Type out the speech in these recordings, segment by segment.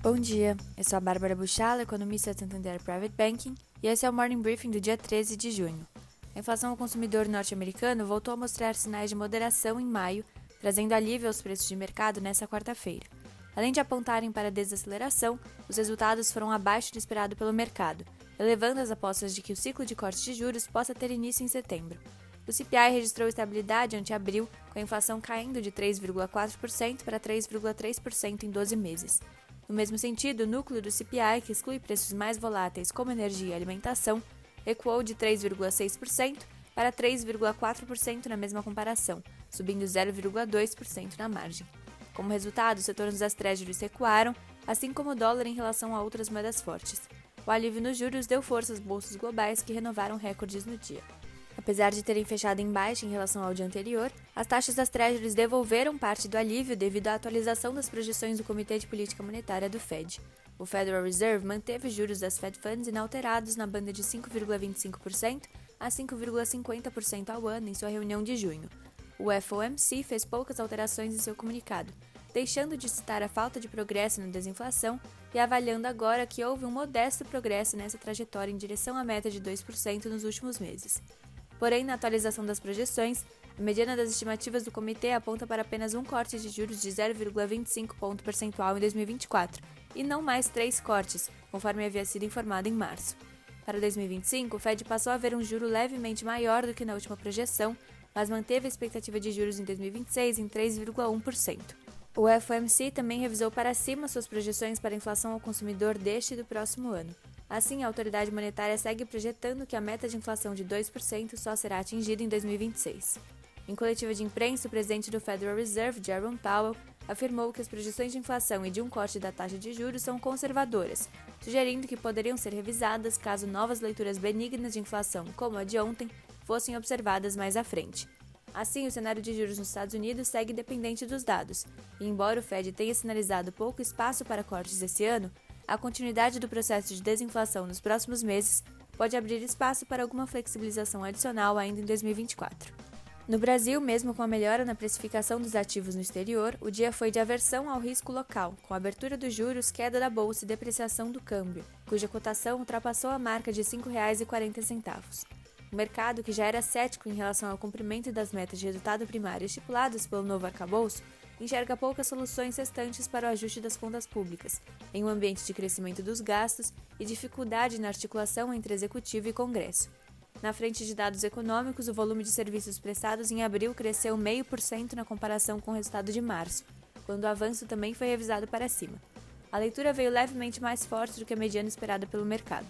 Bom dia, eu sou a Bárbara Buchala, economista do Santander Private Banking, e esse é o Morning Briefing do dia 13 de junho. A inflação ao consumidor norte-americano voltou a mostrar sinais de moderação em maio, trazendo alívio aos preços de mercado nesta quarta-feira. Além de apontarem para a desaceleração, os resultados foram abaixo do esperado pelo mercado, elevando as apostas de que o ciclo de cortes de juros possa ter início em setembro. O CPI registrou estabilidade ante abril, com a inflação caindo de 3,4% para 3,3% em 12 meses. No mesmo sentido, o núcleo do CPI, que exclui preços mais voláteis como energia e alimentação, recuou de 3,6% para 3,4% na mesma comparação, subindo 0,2% na margem. Como resultado, os retornos das Treasuries recuaram, assim como o dólar em relação a outras moedas fortes. O alívio nos juros deu força às bolsas globais, que renovaram recordes no dia. Apesar de terem fechado em baixa em relação ao dia anterior, as taxas das Treasuries devolveram parte do alívio devido à atualização das projeções do Comitê de Política Monetária do Fed. O Federal Reserve manteve os juros das Fed Funds inalterados na banda de 5,25% a 5,50% ao ano em sua reunião de junho. O FOMC fez poucas alterações em seu comunicado, deixando de citar a falta de progresso na desinflação e avaliando agora que houve um modesto progresso nessa trajetória em direção à meta de 2% nos últimos meses. Porém, na atualização das projeções, a mediana das estimativas do comitê aponta para apenas um corte de juros de 0,25 ponto percentual em 2024, e não mais 3 cortes, conforme havia sido informado em março. Para 2025, o Fed passou a ver um juro levemente maior do que na última projeção, mas manteve a expectativa de juros em 2026 em 3,1%. O FOMC também revisou para cima suas projeções para a inflação ao consumidor deste e do próximo ano. Assim, a autoridade monetária segue projetando que a meta de inflação de 2% só será atingida em 2026. Em coletiva de imprensa, o presidente do Federal Reserve, Jerome Powell, afirmou que as projeções de inflação e de um corte da taxa de juros são conservadoras, sugerindo que poderiam ser revisadas caso novas leituras benignas de inflação, como a de ontem, fossem observadas mais à frente. Assim, o cenário de juros nos Estados Unidos segue dependente dos dados, e embora o Fed tenha sinalizado pouco espaço para cortes esse ano, a continuidade do processo de desinflação nos próximos meses pode abrir espaço para alguma flexibilização adicional ainda em 2024. No Brasil, mesmo com a melhora na precificação dos ativos no exterior, o dia foi de aversão ao risco local, com a abertura dos juros, queda da bolsa e depreciação do câmbio, cuja cotação ultrapassou a marca de R$ 5,40. O mercado, que já era cético em relação ao cumprimento das metas de resultado primário estipuladas pelo novo arcabouço, enxerga poucas soluções restantes para o ajuste das contas públicas, em um ambiente de crescimento dos gastos e dificuldade na articulação entre Executivo e Congresso. Na frente de dados econômicos, o volume de serviços prestados em abril cresceu 0,5% na comparação com o resultado de março, quando o avanço também foi revisado para cima. A leitura veio levemente mais forte do que a mediana esperada pelo mercado.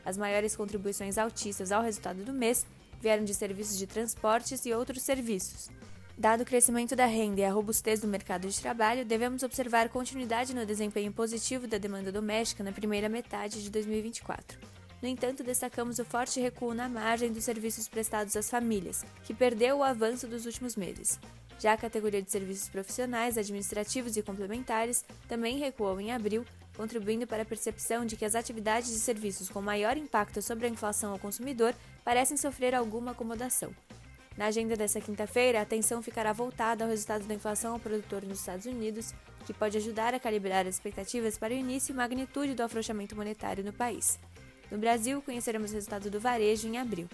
As maiores contribuições altistas ao resultado do mês vieram de serviços de transportes e outros serviços. Dado o crescimento da renda e a robustez do mercado de trabalho, devemos observar continuidade no desempenho positivo da demanda doméstica na primeira metade de 2024. No entanto, destacamos o forte recuo na margem dos serviços prestados às famílias, que perdeu o avanço dos últimos meses. Já a categoria de serviços profissionais, administrativos e complementares também recuou em abril, contribuindo para a percepção de que as atividades de serviços com maior impacto sobre a inflação ao consumidor parecem sofrer alguma acomodação. Na agenda desta quinta-feira, a atenção ficará voltada ao resultado da inflação ao produtor nos Estados Unidos, que pode ajudar a calibrar as expectativas para o início e magnitude do afrouxamento monetário no país. No Brasil, conheceremos o resultado do varejo em abril.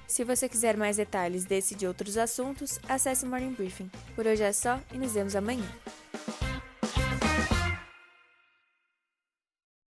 Se você quiser mais detalhes desse e de outros assuntos, acesse o Morning Briefing. Por hoje é só e nos vemos amanhã.